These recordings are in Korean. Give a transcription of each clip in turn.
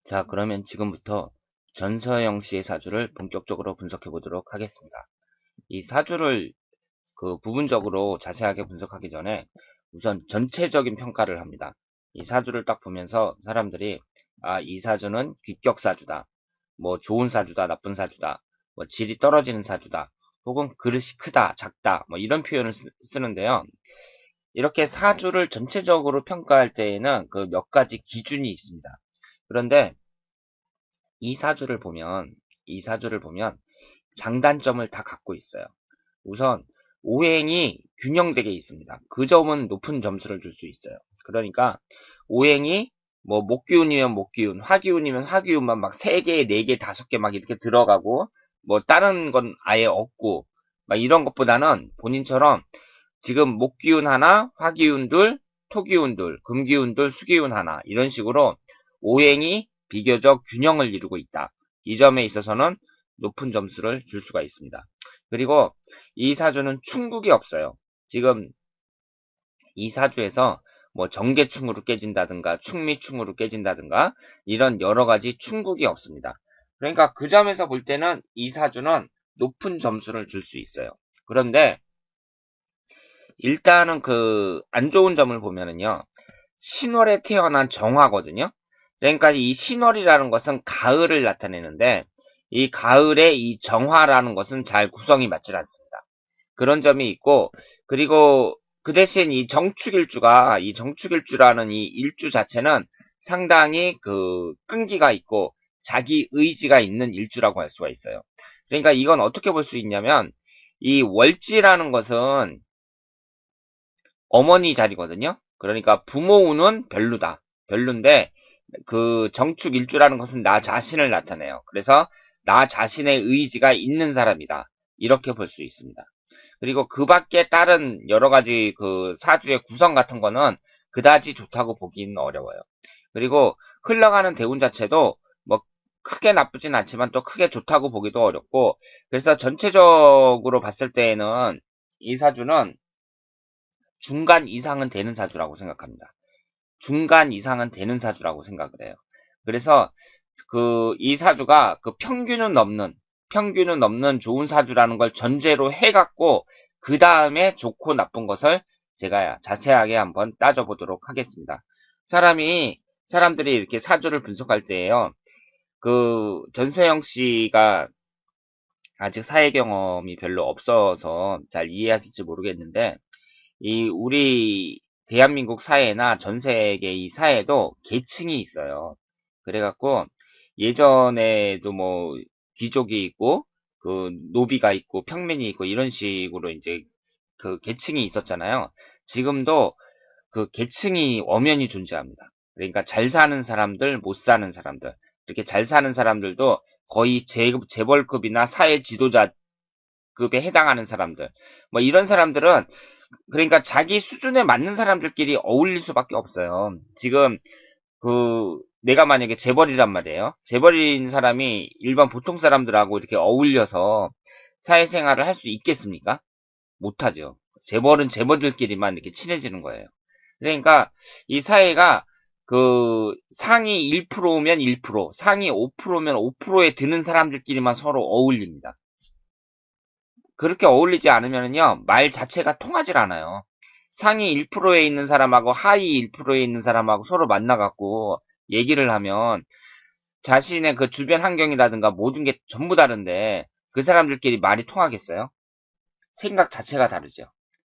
자, 그러면 지금부터 전서영 씨의 사주를 본격적으로 분석해 보도록 하겠습니다. 이 사주를 부분적으로 자세하게 분석하기 전에 우선 전체적인 평가를 합니다. 이 사주를 딱 보면서 사람들이 이 사주는 귀격 사주다. 뭐 좋은 사주다, 나쁜 사주다. 뭐 질이 떨어지는 사주다. 혹은 그릇이 크다, 작다. 뭐 이런 표현을 쓰는데요. 이렇게 사주를 전체적으로 평가할 때에는 그 몇 가지 기준이 있습니다. 그런데 이 사주를 보면 이 사주를 보면 장단점을 다 갖고 있어요. 우선 오행이 균형되게 있습니다. 그 점은 높은 점수를 줄 수 있어요. 그러니까 오행이 뭐 목기운이면 목기운, 화기운이면 화기운만 막 3개, 4개, 5개 막 이렇게 들어가고 뭐 다른 건 아예 없고 막 이런 것보다는 본인처럼 지금 목기운 하나, 화기운 둘, 토기운 둘, 금기운 둘, 수기운 하나 이런 식으로 오행이 비교적 균형을 이루고 있다. 이 점에 있어서는 높은 점수를 줄 수가 있습니다. 그리고 이 사주는 충국이 없어요. 지금 이 사주에서 뭐 정계충으로 깨진다든가 충미충으로 깨진다든가 이런 여러 가지 충국이 없습니다. 그러니까 그 점에서 볼 때는 이 사주는 높은 점수를 줄 수 있어요. 그런데 일단은 안 좋은 점을 보면은요. 신월에 태어난 정화거든요. 그러니까 이 신월이라는 것은 가을을 나타내는데 이 가을에 이 정화라는 것은 잘 구성이 맞질 않습니다. 그런 점이 있고 그리고 그 대신 이 정축일주라는 이 일주 자체는 상당히 끈기가 있고 자기 의지가 있는 일주라고 할 수가 있어요. 그러니까 이건 어떻게 볼 수 있냐면 이 월지라는 것은 어머니 자리거든요. 그러니까 부모 운은 별로다. 별론데 정축 일주라는 것은 나 자신을 나타내요. 그래서 나 자신의 의지가 있는 사람이다. 이렇게 볼 수 있습니다. 그리고 그 밖에 다른 여러 가지 사주의 구성 같은 거는 그다지 좋다고 보기는 어려워요. 그리고 흘러가는 대운 자체도 뭐 크게 나쁘진 않지만 또 크게 좋다고 보기도 어렵고 그래서 전체적으로 봤을 때에는 이 사주는 중간 이상은 되는 사주라고 생각합니다. 중간 이상은 되는 사주라고 생각을 해요. 그래서 이 사주가 평균은 넘는 좋은 사주라는 걸 전제로 해갖고 그 다음에 좋고 나쁜 것을 제가 자세하게 한번 따져보도록 하겠습니다. 사람들이 이렇게 사주를 분석할 때에요. 전소영 씨가 아직 사회 경험이 별로 없어서 잘 이해하실지 모르겠는데 우리 대한민국 사회나 전 세계 이 사회도 계층이 있어요. 그래갖고 예전에도 뭐 귀족이 있고 노비가 있고 평민이 있고 이런 식으로 이제 계층이 있었잖아요. 지금도 계층이 엄연히 존재합니다. 그러니까 잘 사는 사람들, 못 사는 사람들. 이렇게 잘 사는 사람들도 거의 재벌급이나 사회 지도자급에 해당하는 사람들. 뭐 이런 사람들은 그러니까 자기 수준에 맞는 사람들끼리 어울릴 수밖에 없어요. 지금 내가 만약에 재벌이란 말이에요. 재벌인 사람이 일반 보통 사람들하고 이렇게 어울려서 사회생활을 할 수 있겠습니까? 못하죠. 재벌은 재벌들끼리만 이렇게 친해지는 거예요. 그러니까 이 사회가 상위 1%면 1%, 상위 5%면 5%에 드는 사람들끼리만 서로 어울립니다. 그렇게 어울리지 않으면요, 말 자체가 통하질 않아요. 상위 1%에 있는 사람하고 하위 1%에 있는 사람하고 서로 만나갖고 얘기를 하면 자신의 주변 환경이라든가 모든 게 전부 다른데 그 사람들끼리 말이 통하겠어요? 생각 자체가 다르죠.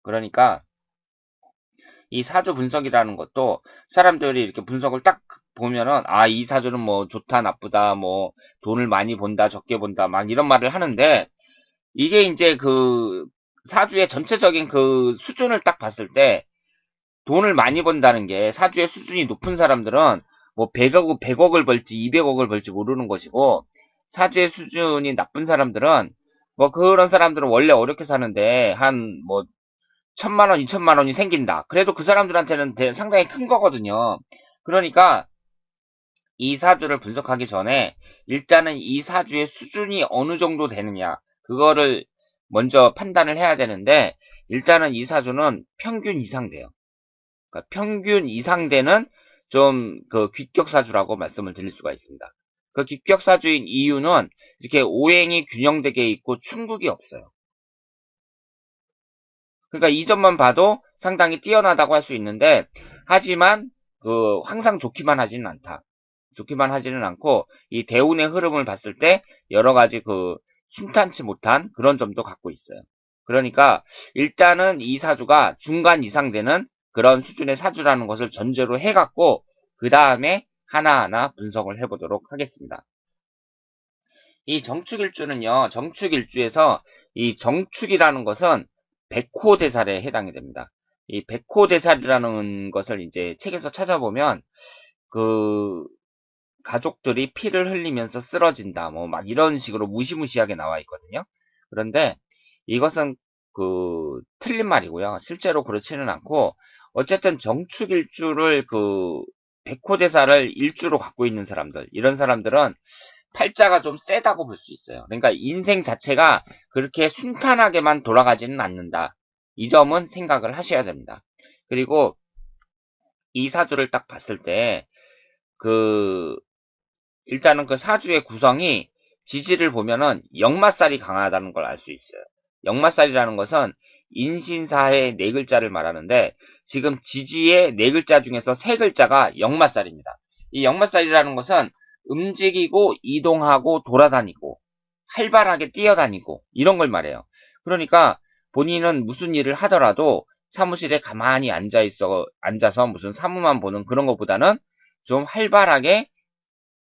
그러니까 이 사주 분석이라는 것도 사람들이 이렇게 분석을 딱 보면은 이 사주는 뭐 좋다 나쁘다 뭐 돈을 많이 본다 적게 본다 막 이런 말을 하는데 이게 이제 사주의 전체적인 수준을 딱 봤을 때 돈을 많이 번다는 게 사주의 수준이 높은 사람들은 뭐 100억을 벌지 200억을 벌지 모르는 것이고 사주의 수준이 나쁜 사람들은 뭐 그런 사람들은 원래 어렵게 사는데 한 뭐 1000만 원, 2000만 원이 생긴다. 그래도 그 사람들한테는 상당히 큰 거거든요. 그러니까 이 사주를 분석하기 전에 일단은 이 사주의 수준이 어느 정도 되느냐 그거를 먼저 판단을 해야 되는데 일단은 이 사주는 평균 이상 돼요. 그러니까 평균 이상 되는 좀 그 귀격사주라고 말씀을 드릴 수가 있습니다. 그 귀격사주인 이유는 이렇게 오행이 균형되게 있고 충국이 없어요. 그러니까 이 점만 봐도 상당히 뛰어나다고 할 수 있는데, 하지만 그 항상 좋기만 하지는 않다. 좋기만 하지는 않고 이 대운의 흐름을 봤을 때 여러 가지 그 순탄치 못한 그런 점도 갖고 있어요. 그러니까 일단은 이 사주가 중간 이상 되는 그런 수준의 사주라는 것을 전제로 해갖고 그 다음에 하나하나 분석을 해보도록 하겠습니다. 이 정축일주는요, 정축일주에서 이 정축이라는 것은 백호대살에 해당이 됩니다. 이 백호대살이라는 것을 이제 책에서 찾아보면 그 가족들이 피를 흘리면서 쓰러진다, 뭐 막 이런 식으로 무시무시하게 나와 있거든요. 그런데 이것은 그 틀린 말이고요. 실제로 그렇지는 않고, 어쨌든 정축일주를 그 백호대사를 일주로 갖고 있는 사람들, 이런 사람들은 팔자가 좀 세다고 볼 수 있어요. 그러니까 인생 자체가 그렇게 순탄하게만 돌아가지는 않는다. 이 점은 생각을 하셔야 됩니다. 그리고 이 사주를 딱 봤을 때, 그, 일단은 그 사주의 구성이 지지를 보면은 역마살이 강하다는 걸 알 수 있어요. 역마살이라는 것은 인신사의 네 글자를 말하는데, 지금 지지의 네 글자 중에서 세 글자가 역마살입니다. 이 역마살이라는 것은 움직이고 이동하고 돌아다니고 활발하게 뛰어다니고 이런 걸 말해요. 그러니까 본인은 무슨 일을 하더라도 사무실에 가만히 앉아서 무슨 사무만 보는 그런 것보다는 좀 활발하게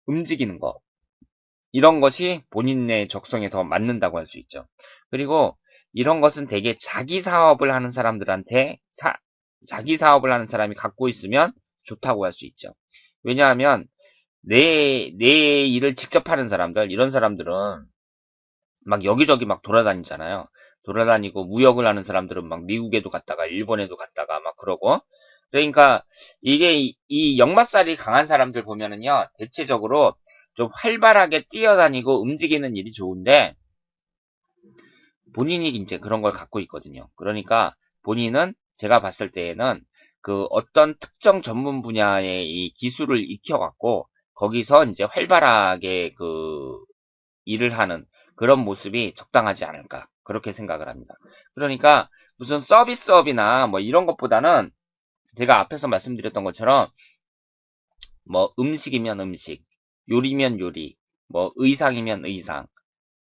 움직이는 거, 이런 것이 본인의 적성에 더 맞는다고 할 수 있죠. 그리고 이런 것은 대개 자기 사업을 하는 사람들한테 자기 사업을 하는 사람이 갖고 있으면 좋다고 할 수 있죠. 왜냐하면 내 일을 직접 하는 사람들, 이런 사람들은 막 여기저기 막 돌아다니잖아요. 돌아다니고 무역을 하는 사람들은 막 미국에도 갔다가 일본에도 갔다가 막 그러고. 그러니까 이게 이 역마살이 강한 사람들 보면은요, 대체적으로 좀 활발하게 뛰어다니고 움직이는 일이 좋은데 본인이 이제 그런 걸 갖고 있거든요. 그러니까 본인은 제가 봤을 때에는 그 어떤 특정 전문 분야의 이 기술을 익혀갖고 거기서 이제 활발하게 그 일을 하는 그런 모습이 적당하지 않을까, 그렇게 생각을 합니다. 그러니까 무슨 서비스업이나 뭐 이런 것보다는 제가 앞에서 말씀드렸던 것처럼 뭐 음식이면 음식, 요리면 요리, 뭐 의상이면 의상,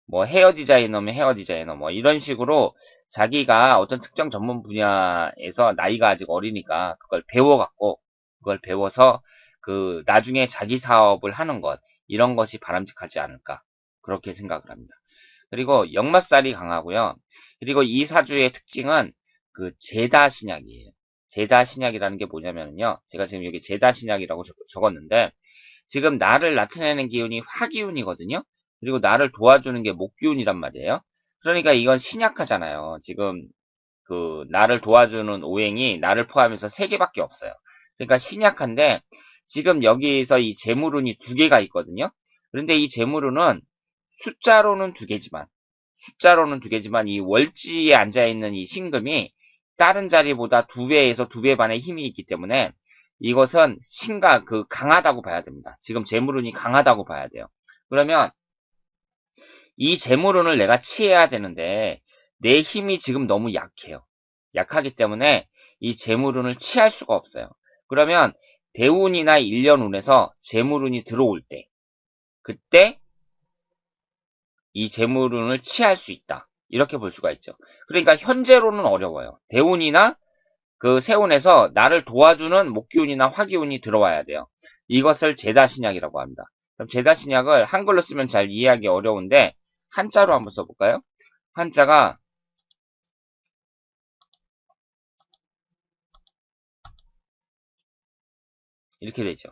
뭐 헤어 디자이너면 헤어 디자이너, 뭐 이런 식으로 자기가 어떤 특정 전문 분야에서 나이가 아직 어리니까 그걸 배워갖고 그걸 배워서 그 나중에 자기 사업을 하는 것, 이런 것이 바람직하지 않을까, 그렇게 생각을 합니다. 그리고 역마살이 강하고요. 그리고 이 사주의 특징은 그 제다 신약이에요. 제다 신약이라는 게 뭐냐면요, 제가 지금 여기 제다 신약이라고 적었는데, 지금 나를 나타내는 기운이 화기운이거든요. 그리고 나를 도와주는 게 목기운이란 말이에요. 그러니까 이건 신약하잖아요. 지금 그 나를 도와주는 오행이 나를 포함해서 3개밖에 없어요. 그러니까 신약한데, 지금 여기서 이 재물운이 2개가 있거든요. 그런데 이 재물운은 숫자로는 두 개지만 이 월지에 앉아있는 이 신금이 다른 자리보다 2배에서 2배 반의 힘이 있기 때문에 이것은 강하다고 봐야 됩니다. 지금 재물운이 강하다고 봐야 돼요. 그러면 이 재물운을 내가 취해야 되는데 내 힘이 지금 너무 약해요. 약하기 때문에 이 재물운을 취할 수가 없어요. 그러면 대운이나 일년운에서 재물운이 들어올 때, 그때 이 재물운을 취할 수 있다, 이렇게 볼 수가 있죠. 그러니까 현재로는 어려워요. 대운이나 그 세운에서 나를 도와주는 목기운이나 화기운이 들어와야 돼요. 이것을 제다신약이라고 합니다. 그럼 제다신약을 한글로 쓰면 잘 이해하기 어려운데 한자로 한번 써볼까요? 한자가 이렇게 되죠.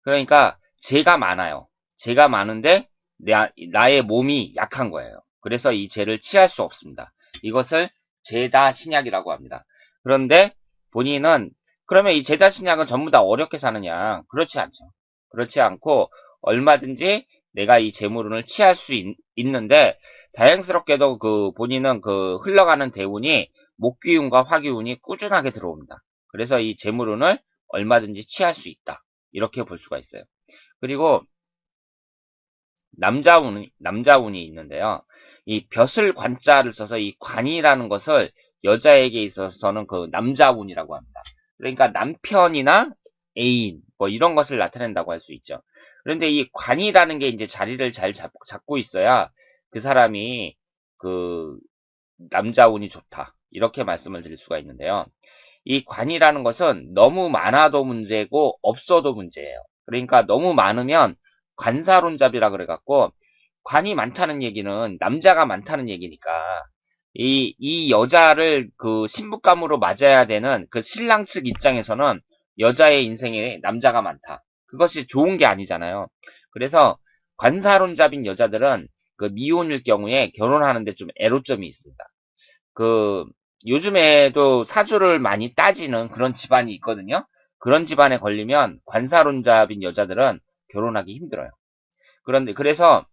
그러니까 재가 많아요. 재가 많은데 나의 몸이 약한 거예요. 그래서 이 재를 취할 수 없습니다. 이것을 제다신약이라고 합니다. 그런데 본인은 그러면 이 제다신약은 전부 다 어렵게 사느냐? 그렇지 않죠. 그렇지 않고 얼마든지 내가 이 재물운을 취할 수 있는데, 다행스럽게도 그 본인은 그 흘러가는 대운이 목기운과 화기운이 꾸준하게 들어옵니다. 그래서 이 재물운을 얼마든지 취할 수 있다, 이렇게 볼 수가 있어요. 그리고 남자운이 있는데요. 이 벼슬 관자를 써서 이 관이라는 것을 여자에게 있어서는 그 남자운이라고 합니다. 그러니까 남편이나 애인, 뭐 이런 것을 나타낸다고 할 수 있죠. 그런데 이 관이라는 게 이제 자리를 잘 잡고 있어야 그 사람이 그 남자운이 좋다. 이렇게 말씀을 드릴 수가 있는데요. 이 관이라는 것은 너무 많아도 문제고 없어도 문제예요. 그러니까 너무 많으면 관사론잡이라 그래갖고 관이 많다는 얘기는 남자가 많다는 얘기니까 이 여자를 그 신부감으로 맞아야 되는 그 신랑 측 입장에서는 여자의 인생에 남자가 많다. 그것이 좋은 게 아니잖아요. 그래서 관사론잡인 여자들은 그 미혼일 경우에 결혼하는데 좀 애로점이 있습니다. 그 요즘에도 사주를 많이 따지는 그런 집안이 있거든요. 그런 집안에 걸리면 관사론잡인 여자들은 결혼하기 힘들어요. 그런데 그래서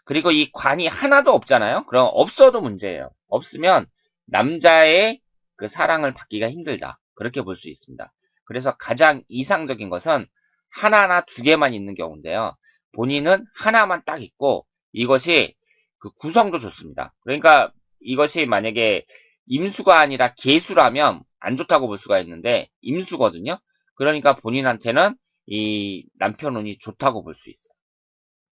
그리고 이 관이 하나도 없잖아요. 그럼 없어도 문제예요. 없으면 남자의 그 사랑을 받기가 힘들다. 그렇게 볼 수 있습니다. 그래서 가장 이상적인 것은 하나나 두 개만 있는 경우인데요. 본인은 하나만 딱 있고 이것이 그 구성도 좋습니다. 그러니까 이것이 만약에 임수가 아니라 계수라면 안 좋다고 볼 수가 있는데 임수거든요. 그러니까 본인한테는 이 남편운이 좋다고 볼 수 있어요.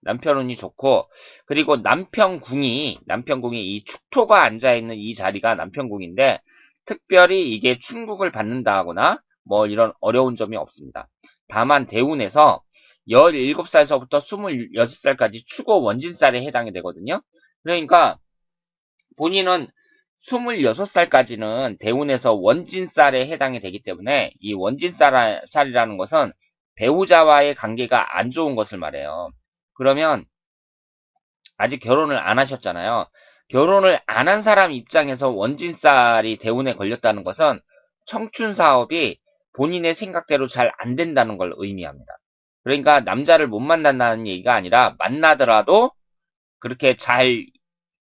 남편운이 좋고 그리고 남편궁이 이 축토가 앉아있는 이 자리가 남편궁인데 특별히 이게 충국을 받는다 하거나 뭐 이런 어려운 점이 없습니다. 다만 대운에서 17살서부터 26살까지 축오 원진살에 해당이 되거든요. 그러니까 본인은 26살까지는 대운에서 원진살에 해당이 되기 때문에 이 원진살이라는 것은 배우자와의 관계가 안 좋은 것을 말해요. 그러면 아직 결혼을 안 하셨잖아요. 결혼을 안 한 사람 입장에서 원진살이 대운에 걸렸다는 것은 청춘 사업이 본인의 생각대로 잘 안 된다는 걸 의미합니다. 그러니까 남자를 못 만난다는 얘기가 아니라 만나더라도 그렇게 잘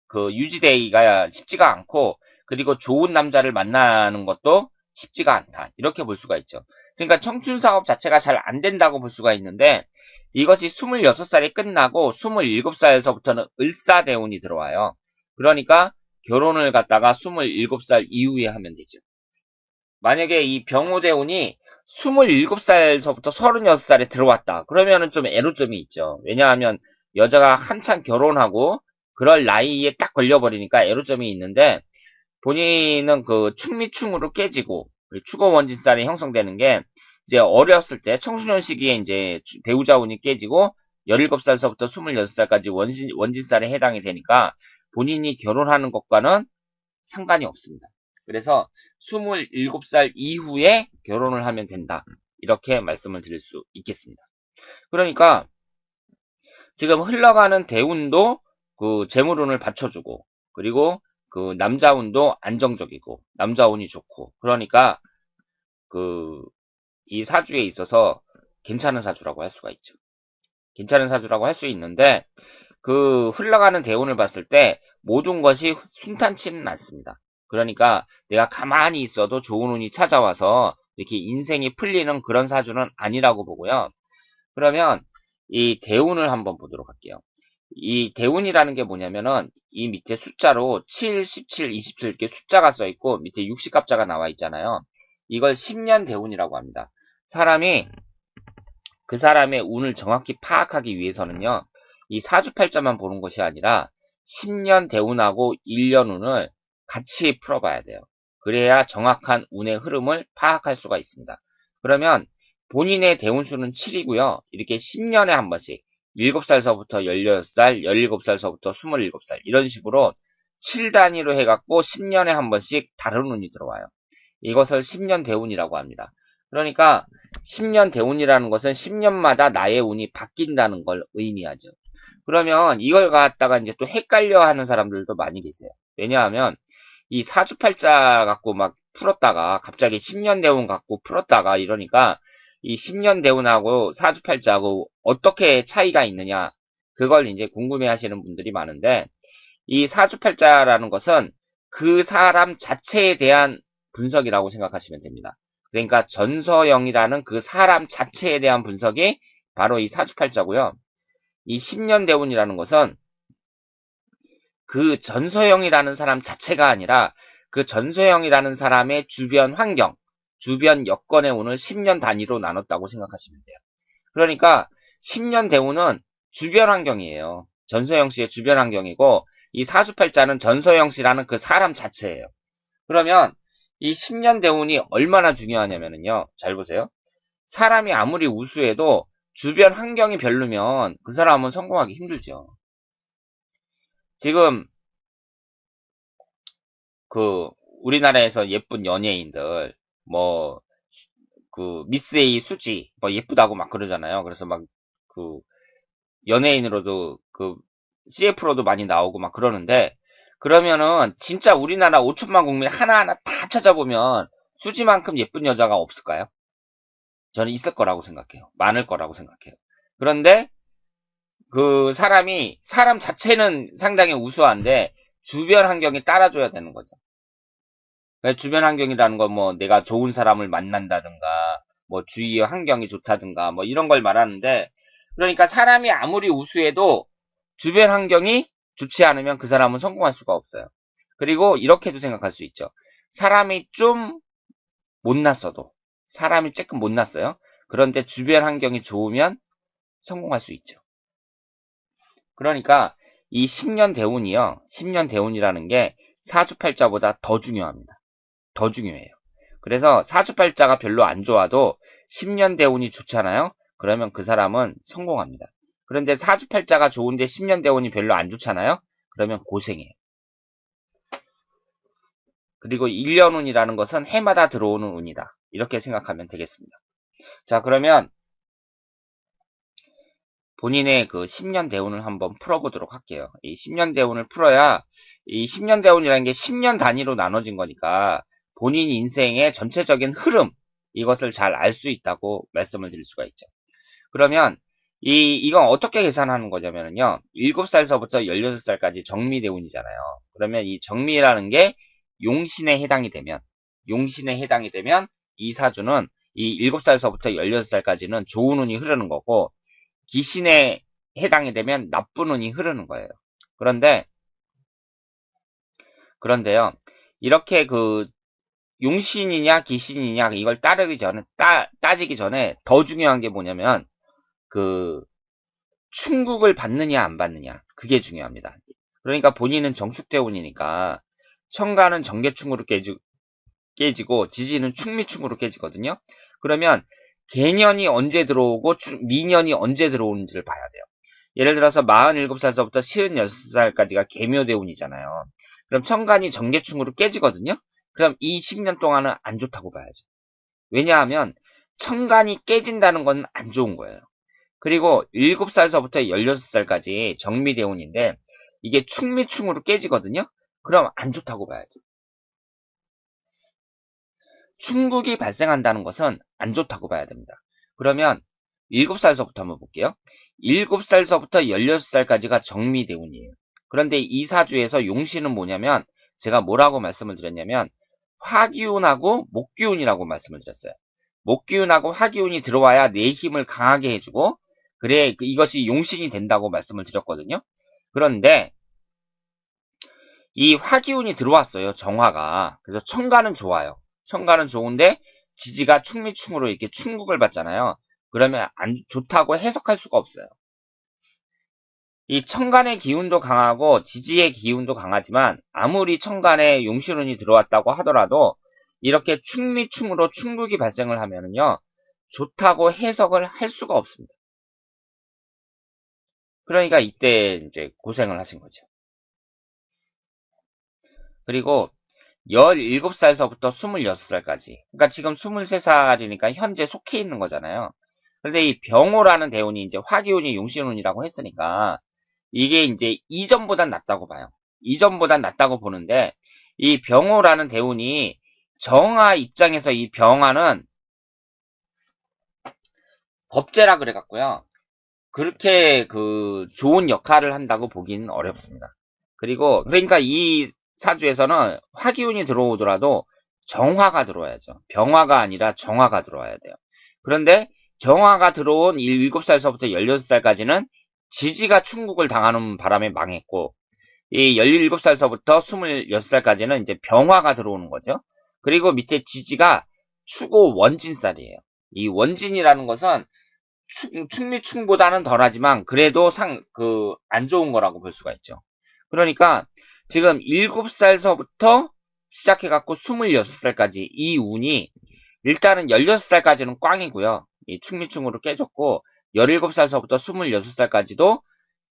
그 유지되기가 쉽지가 않고 그리고 좋은 남자를 만나는 것도 쉽지가 않다. 이렇게 볼 수가 있죠. 그러니까 청춘 사업 자체가 잘 안 된다고 볼 수가 있는데 이것이 26살이 끝나고 27살서부터는 을사대운이 들어와요. 그러니까 결혼을 갖다가 27살 이후에 하면 되죠. 만약에 이 병호대운이 27살서부터 36살에 들어왔다. 그러면은 좀 애로점이 있죠. 왜냐하면 여자가 한창 결혼하고 그럴 나이에 딱 걸려버리니까 애로점이 있는데 본인은 그 충미충으로 깨지고 축어 원진살이 형성되는 게 이제 어렸을 때 청소년 시기에 이제 배우자 운이 깨지고 17살서부터 26살까지 원진살에 해당이 되니까 본인이 결혼하는 것과는 상관이 없습니다. 그래서 27살 이후에 결혼을 하면 된다. 이렇게 말씀을 드릴 수 있겠습니다. 그러니까 지금 흘러가는 대운도 그 재물운을 받쳐주고 그리고 그 남자운도 안정적이고 남자운이 좋고 그러니까 그 이 사주에 있어서 괜찮은 사주라고 할 수가 있죠. 괜찮은 사주라고 할 수 있는데 그 흘러가는 대운을 봤을 때 모든 것이 순탄치는 않습니다. 그러니까 내가 가만히 있어도 좋은 운이 찾아와서 이렇게 인생이 풀리는 그런 사주는 아니라고 보고요. 그러면 이 대운을 한번 보도록 할게요. 이 대운이라는 게 뭐냐면은 이 밑에 숫자로 7, 17, 27 이렇게 숫자가 써 있고 밑에 60갑자가 나와 있잖아요. 이걸 10년 대운이라고 합니다. 사람이 그 사람의 운을 정확히 파악하기 위해서는요. 이 사주팔자만 보는 것이 아니라 10년 대운하고 1년 운을 같이 풀어봐야 돼요. 그래야 정확한 운의 흐름을 파악할 수가 있습니다. 그러면 본인의 대운수는 7이고요. 이렇게 10년에 한 번씩 7살서부터 16살, 17살서부터 27살 이런 식으로 7단위로 해갖고 10년에 한 번씩 다른 운이 들어와요. 이것을 10년 대운이라고 합니다. 그러니까 10년 대운이라는 것은 10년마다 나의 운이 바뀐다는 걸 의미하죠. 그러면 이걸 갖다가 이제 또 헷갈려 하는 사람들도 많이 계세요. 왜냐하면 이 사주팔자 갖고 막 풀었다가 갑자기 10년 대운 갖고 풀었다가 이러니까 이 10년 대운하고 사주팔자하고 어떻게 차이가 있느냐 그걸 이제 궁금해 하시는 분들이 많은데 이 사주팔자라는 것은 그 사람 자체에 대한 분석이라고 생각하시면 됩니다. 그러니까 전서영이라는 그 사람 자체에 대한 분석이 바로 이 사주팔자고요. 이 10년 대운이라는 것은 그 전서영이라는 사람 자체가 아니라 그 전서영이라는 사람의 주변 환경, 주변 여건의 운을 10년 단위로 나눴다고 생각하시면 돼요. 그러니까 10년 대운은 주변 환경이에요. 전서영 씨의 주변 환경이고 이 사주팔자는 전서영 씨라는 그 사람 자체예요. 그러면 이 10년 대운이 얼마나 중요하냐면요. 잘 보세요. 사람이 아무리 우수해도 주변 환경이 별로면 그 사람은 성공하기 힘들죠. 지금 그 우리나라에서 예쁜 연예인들 뭐 그 미스 A 수지 뭐 예쁘다고 막 그러잖아요. 그래서 막 그 연예인으로도 그 CF로도 많이 나오고 막 그러는데 그러면은 진짜 우리나라 5천만 국민 하나하나 다 찾아보면 수지만큼 예쁜 여자가 없을까요? 저는 있을 거라고 생각해요. 많을 거라고 생각해요. 그런데 그 사람 자체는 상당히 우수한데 주변 환경이 따라줘야 되는 거죠. 주변 환경이라는 건 뭐 내가 좋은 사람을 만난다든가 뭐 주위의 환경이 좋다든가 뭐 이런 걸 말하는데 그러니까 사람이 아무리 우수해도 주변 환경이 좋지 않으면 그 사람은 성공할 수가 없어요. 그리고 이렇게도 생각할 수 있죠. 사람이 좀 못났어도 사람이 조금 못났어요. 그런데 주변 환경이 좋으면 성공할 수 있죠. 그러니까 이 10년 대운이요. 10년 대운이라는 게 사주팔자보다 더 중요합니다. 더 중요해요. 그래서 사주팔자가 별로 안 좋아도 10년 대운이 좋잖아요. 그러면 그 사람은 성공합니다. 그런데 사주팔자가 좋은데 10년 대운이 별로 안 좋잖아요. 그러면 고생해요. 그리고 1년운이라는 것은 해마다 들어오는 운이다. 이렇게 생각하면 되겠습니다. 자, 그러면 본인의 그 10년 대운을 한번 풀어보도록 할게요. 이 10년 대운을 풀어야 이 10년 대운이라는 게 10년 단위로 나눠진 거니까 본인 인생의 전체적인 흐름 이것을 잘 알 수 있다고 말씀을 드릴 수가 있죠. 그러면 이건 어떻게 계산하는 거냐면요. 7살서부터 16살까지 정미대운이잖아요. 그러면 이 정미라는 게 용신에 해당이 되면 이 사주는 이 7살서부터 16살까지는 좋은 운이 흐르는 거고 기신에 해당이 되면 나쁜 운이 흐르는 거예요. 그런데요. 이렇게 그 용신이냐 기신이냐 이걸 따지기 전에 더 중요한 게 뭐냐면 그 충국을 받느냐 안 받느냐 그게 중요합니다. 그러니까 본인은 정축대운이니까 천간은 정계충으로 깨지고 지지는 충미충으로 깨지거든요. 그러면 개년이 언제 들어오고 미년이 언제 들어오는지를 봐야 돼요. 예를 들어서 47살서부터 56살까지가 계묘대운이잖아요. 그럼 천간이 정계충으로 깨지거든요. 그럼 이 10년 동안은 안 좋다고 봐야죠. 왜냐하면 천간이 깨진다는 건 안 좋은 거예요. 그리고 7살서부터 16살까지 정미대운인데 이게 충미충으로 깨지거든요. 그럼 안 좋다고 봐야죠. 충국이 발생한다는 것은 안 좋다고 봐야 됩니다. 그러면 7살서부터 한번 볼게요. 7살서부터 16살까지가 정미대운이에요. 그런데 이 사주에서 용신은 뭐냐면 제가 뭐라고 말씀을 드렸냐면 화기운하고 목기운이라고 말씀을 드렸어요. 목기운하고 화기운이 들어와야 내 힘을 강하게 해주고 그래 이것이 용신이 된다고 말씀을 드렸거든요. 그런데 이 화기운이 들어왔어요. 정화가. 그래서 천간은 좋아요. 천간은 좋은데 지지가 충미충으로 이렇게 충국을 받잖아요. 그러면 안 좋다고 해석할 수가 없어요. 이 천간의 기운도 강하고 지지의 기운도 강하지만 아무리 천간에 용신운이 들어왔다고 하더라도 이렇게 충미충으로 충국이 발생을 하면은요. 좋다고 해석을 할 수가 없습니다. 그러니까 이때 이제 고생을 하신 거죠. 그리고 17살서부터 26살까지. 그러니까 지금 23살이니까 현재 속해 있는 거잖아요. 그런데 이 병호라는 대운이 이제 화기운이 용신운이라고 했으니까 이게 이제 이전보단 낫다고 봐요. 이전보단 낫다고 보는데 이 병호라는 대운이 정화 입장에서 이 병화는 겁재라 그래갖고요. 그렇게 그 좋은 역할을 한다고 보기는 어렵습니다. 그리고 그러니까 이 사주에서는 화기운이 들어오더라도 정화가 들어와야죠. 병화가 아니라 정화가 들어와야 돼요. 그런데 정화가 들어온 7살서부터 16살까지는 지지가 충국을 당하는 바람에 망했고, 이 17살서부터 26살까지는 이제 병화가 들어오는 거죠. 그리고 밑에 지지가 추고 원진살이에요. 이 원진이라는 것은 충미충보다는 덜하지만 그래도 안 좋은 거라고 볼 수가 있죠. 그러니까 지금 7살서부터 시작해갖고 26살까지 이 운이 일단은 16살까지는 꽝이고요. 이 충미충으로 깨졌고 17살서부터 26살까지도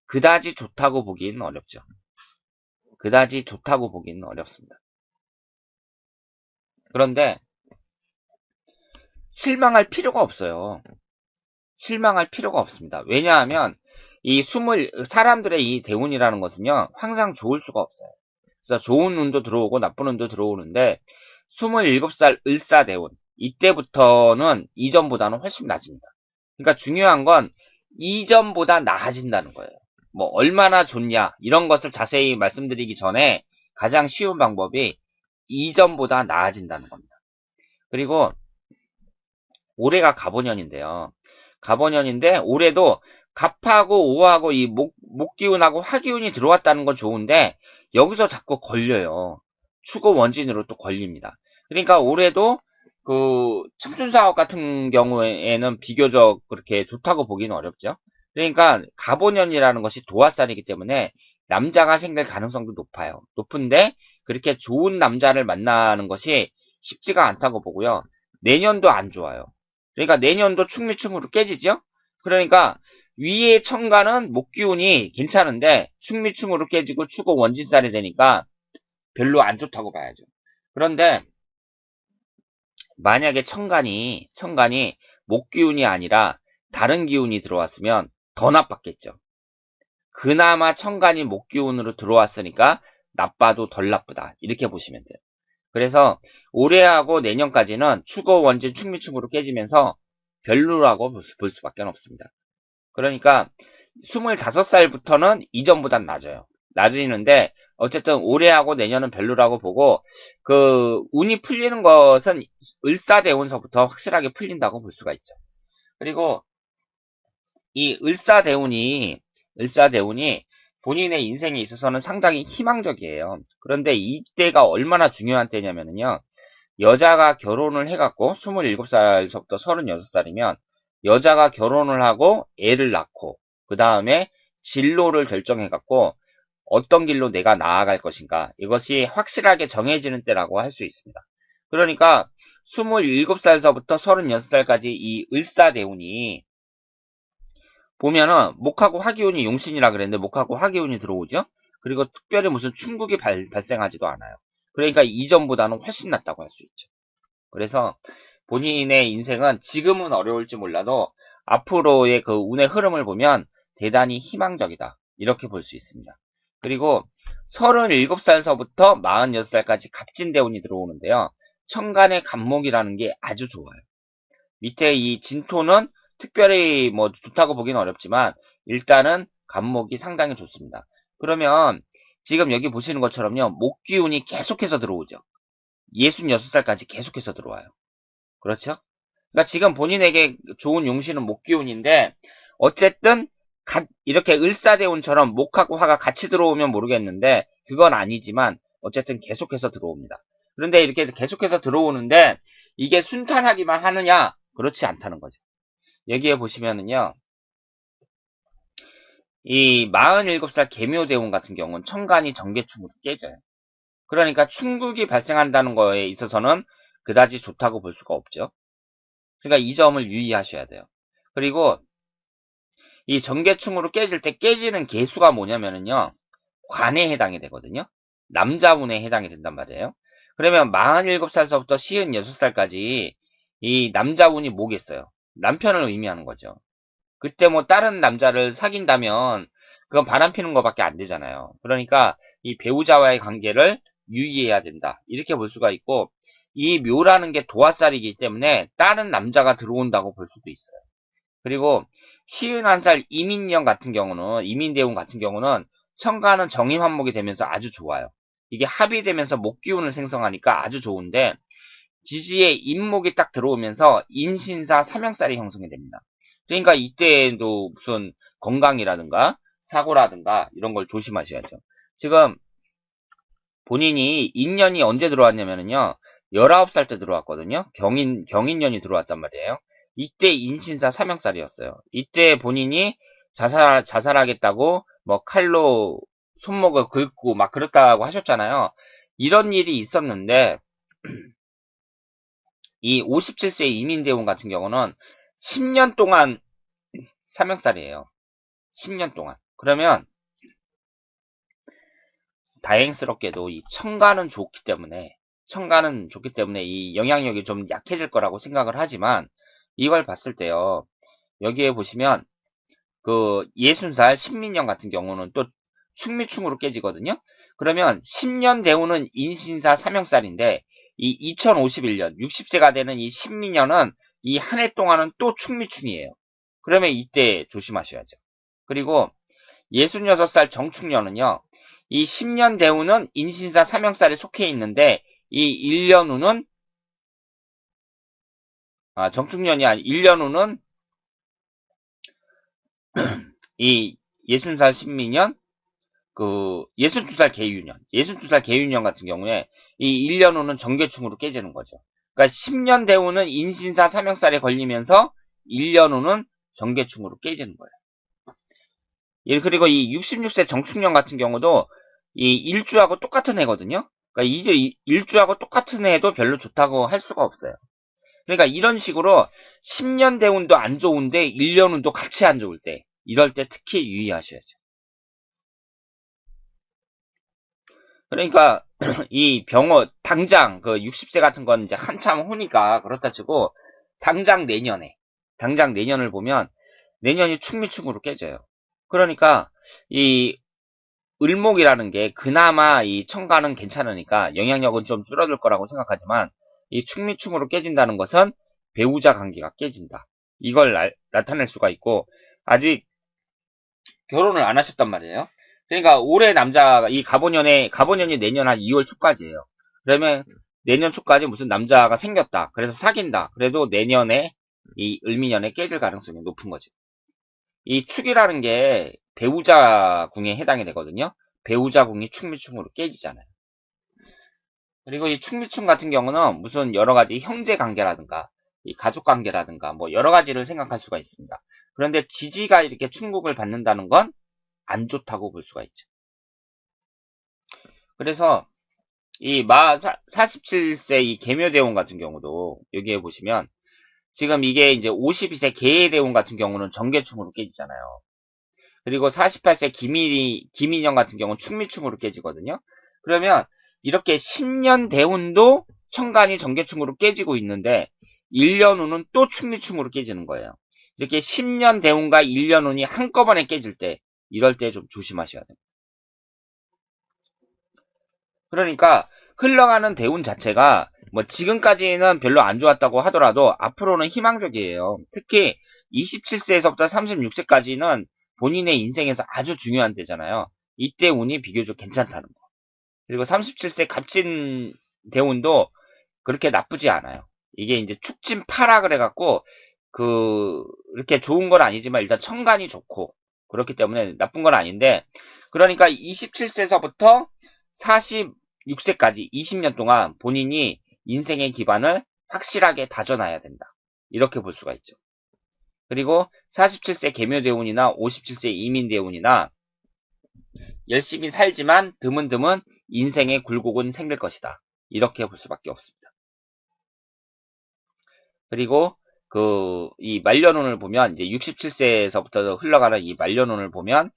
그다지 좋다고 보기는 어렵죠. 그다지 좋다고 보기는 어렵습니다. 그런데 실망할 필요가 없어요. 실망할 필요가 없습니다. 왜냐하면 사람들의 이 대운이라는 것은요, 항상 좋을 수가 없어요. 그래서 좋은 운도 들어오고 나쁜 운도 들어오는데, 27살 을사대운, 이때부터는 이전보다는 훨씬 나아집니다. 그러니까 중요한 건 이전보다 나아진다는 거예요. 뭐, 얼마나 좋냐, 이런 것을 자세히 말씀드리기 전에 가장 쉬운 방법이 이전보다 나아진다는 겁니다. 그리고 올해가 갑오년인데요. 갑오년인데 올해도 갑하고 오하고 이 목기운하고 화기운이 들어왔다는 건 좋은데 여기서 자꾸 걸려요. 추고 원진으로 또 걸립니다. 그러니까 올해도 그 청춘사업 같은 경우에는 비교적 그렇게 좋다고 보기는 어렵죠. 그러니까 갑오년이라는 것이 도화살이기 때문에 남자가 생길 가능성도 높아요. 높은데 그렇게 좋은 남자를 만나는 것이 쉽지가 않다고 보고요. 내년도 안 좋아요. 그러니까 내년도 충미충으로 깨지죠? 그러니까 위의 천간은 목기운이 괜찮은데 충미충으로 깨지고 추고 원진살이 되니까 별로 안 좋다고 봐야죠. 그런데 만약에 천간이 목기운이 아니라 다른 기운이 들어왔으면 더 나빴겠죠. 그나마 천간이 목기운으로 들어왔으니까 나빠도 덜 나쁘다. 이렇게 보시면 돼요. 그래서 올해하고 내년까지는 추고 원진 충미충으로 깨지면서 별로라고 볼 수밖에 없습니다. 그러니까 25살부터는 이전보단 낮아요. 낮아지는데 어쨌든 올해하고 내년은 별로라고 보고 그 운이 풀리는 것은 을사대운서부터 확실하게 풀린다고 볼 수가 있죠. 그리고 이 을사대운이 본인의 인생에 있어서는 상당히 희망적이에요. 그런데 이때가 얼마나 중요한 때냐면요. 여자가 결혼을 해갖고 27살서부터 36살이면 여자가 결혼을 하고 애를 낳고 그 다음에 진로를 결정해갖고 어떤 길로 내가 나아갈 것인가 이것이 확실하게 정해지는 때라고 할 수 있습니다. 그러니까 27살서부터 36살까지 이 을사대운이 보면은 목하고 화기운이 용신이라 그랬는데 목하고 화기운이 들어오죠. 그리고 특별히 무슨 충국이 발생하지도 않아요. 그러니까 이전보다는 훨씬 낫다고 할 수 있죠. 그래서 본인의 인생은 지금은 어려울지 몰라도 앞으로의 그 운의 흐름을 보면 대단히 희망적이다. 이렇게 볼 수 있습니다. 그리고 37살서부터 46살까지 갑진대운이 들어오는데요. 천간의 갑목이라는 게 아주 좋아요. 밑에 이 진토는 특별히 뭐 좋다고 보기는 어렵지만 일단은 갑목이 상당히 좋습니다. 그러면 지금 여기 보시는 것처럼요. 목기운이 계속해서 들어오죠. 66살까지 계속해서 들어와요. 그렇죠? 그러니까 지금 본인에게 좋은 용신은 목기운인데 어쨌든 이렇게 을사대운처럼 목하고 화가 같이 들어오면 모르겠는데 그건 아니지만 어쨌든 계속해서 들어옵니다. 그런데 이렇게 계속해서 들어오는데 이게 순탄하기만 하느냐? 그렇지 않다는 거죠. 여기에 보시면은요. 이 47살 계묘대운 같은 경우는 천간이 정계충으로 깨져요. 그러니까 충국이 발생한다는 거에 있어서는 그다지 좋다고 볼 수가 없죠. 그러니까 이 점을 유의하셔야 돼요. 그리고 이 정계충으로 깨질 때 깨지는 개수가 뭐냐면은요. 관에 해당이 되거든요. 남자운에 해당이 된단 말이에요. 그러면 47살서부터 56살까지 이 남자운이 뭐겠어요? 남편을 의미하는 거죠. 그때 뭐 다른 남자를 사귄다면 그건 바람피는 것밖에 안 되잖아요. 그러니까 이 배우자와의 관계를 유의해야 된다. 이렇게 볼 수가 있고 이 묘라는 게 도화살이기 때문에 다른 남자가 들어온다고 볼 수도 있어요. 그리고 51살 이민대운 같은 경우는 천간은 정임한목이 되면서 아주 좋아요. 이게 합이 되면서 목기운을 생성하니까 아주 좋은데 지지에 임목이 딱 들어오면서 인신사 삼형살이 형성이 됩니다. 그러니까 이때도 무슨 건강이라든가 사고라든가 이런 걸 조심하셔야죠. 지금 본인이 인년이 언제 들어왔냐면요. 19살 때 들어왔거든요. 경인년이 들어왔단 말이에요. 이때 인신사 삼형살이었어요. 이때 본인이 자살하겠다고 뭐 칼로 손목을 긁고 막 그랬다고 하셨잖아요. 이런 일이 있었는데 이 57세 이민대원 같은 경우는 10년 동안 삼형살이에요. 10년 동안. 그러면 다행스럽게도 이 청가는 좋기 때문에 이 영향력이 좀 약해질 거라고 생각을 하지만 이걸 봤을 때요. 여기에 보시면 그 60살 신민년 같은 경우는 또 충미충으로 깨지거든요. 그러면 10년 대우는 인신사 삼형살인데 이 2051년 60세가 되는 이 신민년은 이 한 해 동안은 또 충미충이에요. 그러면 이때 조심하셔야죠. 그리고 66살 정축년은요. 이 10년 대우는 인신사 삼형살에 속해 있는데 이 1년 후는 정축년이 아니 1년 후는 이 60살 신민년 그 62살 개유년 같은 경우에 이 1년 후는 정계충으로 깨지는 거죠. 그러니까 10년 대우는 인신사 삼형살에 걸리면서 1년 후는 정계충으로 깨지는 거예요. 그리고 이 66세 정축년 같은 경우도 이 일주하고 똑같은 해거든요. 그러니까 이제 일주하고 똑같은 해도 별로 좋다고 할 수가 없어요. 그러니까 이런 식으로 10년 대운도 안 좋은데 1년 운도 같이 안 좋을 때 이럴 때 특히 유의하셔야죠. 그러니까 이 병원 당장 그 60세 같은 건 이제 한참 후니까 그렇다 치고 당장 내년을 보면 내년이 충미충으로 깨져요. 그러니까 이 을목이라는 게 그나마 이 청가는 괜찮으니까 영향력은 좀 줄어들 거라고 생각하지만 이 충미충으로 깨진다는 것은 배우자 관계가 깨진다. 이걸 나타낼 수가 있고 아직 결혼을 안 하셨단 말이에요. 그러니까 올해 남자가 이 가보년이 내년 한 2월 초까지예요. 그러면 내년 초까지 무슨 남자가 생겼다. 그래서 사귄다. 그래도 내년에 이 을미년에 깨질 가능성이 높은 거죠. 이 축이라는 게 배우자 궁에 해당이 되거든요. 배우자 궁이 축미충으로 깨지잖아요. 그리고 이 축미충 같은 경우는 무슨 여러 가지 형제 관계라든가 이 가족 관계라든가 뭐 여러 가지를 생각할 수가 있습니다. 그런데 지지가 이렇게 충국을 받는다는 건 안 좋다고 볼 수가 있죠. 그래서 이 47세 이 계묘대원 같은 경우도 여기에 보시면 지금 이게 이제 52세 계해대원 같은 경우는 정계충으로 깨지잖아요. 그리고 48세 김인영 같은 경우는 충미충으로 깨지거든요. 그러면 이렇게 10년 대운도 천간이 정계충으로 깨지고 있는데 1년 후는 또 충미충으로 깨지는 거예요. 이렇게 10년 대운과 1년 운이 한꺼번에 깨질 때 이럴 때 좀 조심하셔야 됩니다. 그러니까 흘러가는 대운 자체가 뭐 지금까지는 별로 안 좋았다고 하더라도 앞으로는 희망적이에요. 특히 27세에서부터 36세까지는 본인의 인생에서 아주 중요한 때잖아요. 이때 운이 비교적 괜찮다는 거. 그리고 37세 갑진 대운도 그렇게 나쁘지 않아요. 이게 이제 축진파라 그래갖고 이렇게 좋은 건 아니지만 일단 천간이 좋고 그렇기 때문에 나쁜 건 아닌데 그러니까 27세서부터 46세까지 20년 동안 본인이 인생의 기반을 확실하게 다져놔야 된다. 이렇게 볼 수가 있죠. 그리고 47세 계묘대운이나 57세 이민대운이나 열심히 살지만 드문드문 인생의 굴곡은 생길 것이다. 이렇게 볼 수밖에 없습니다. 그리고 이 말년운을 보면 이제 67세에서부터 흘러가는 이 말년운을 보면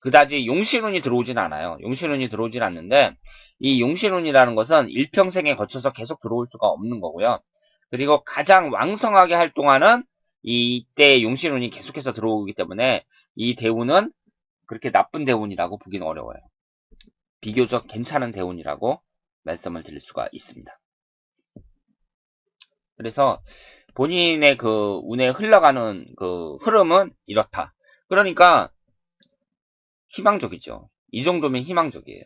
그다지 용신운이 들어오진 않아요. 용신운이 들어오진 않는데 이 용신운이라는 것은 일평생에 거쳐서 계속 들어올 수가 없는 거고요. 그리고 가장 왕성하게 활동하는 이때 용신운이 계속해서 들어오기 때문에 이 대운은 그렇게 나쁜 대운이라고 보기는 어려워요. 비교적 괜찮은 대운이라고 말씀을 드릴 수가 있습니다. 그래서 본인의 그 운에 흘러가는 그 흐름은 이렇다. 그러니까 희망적이죠. 이 정도면 희망적이에요.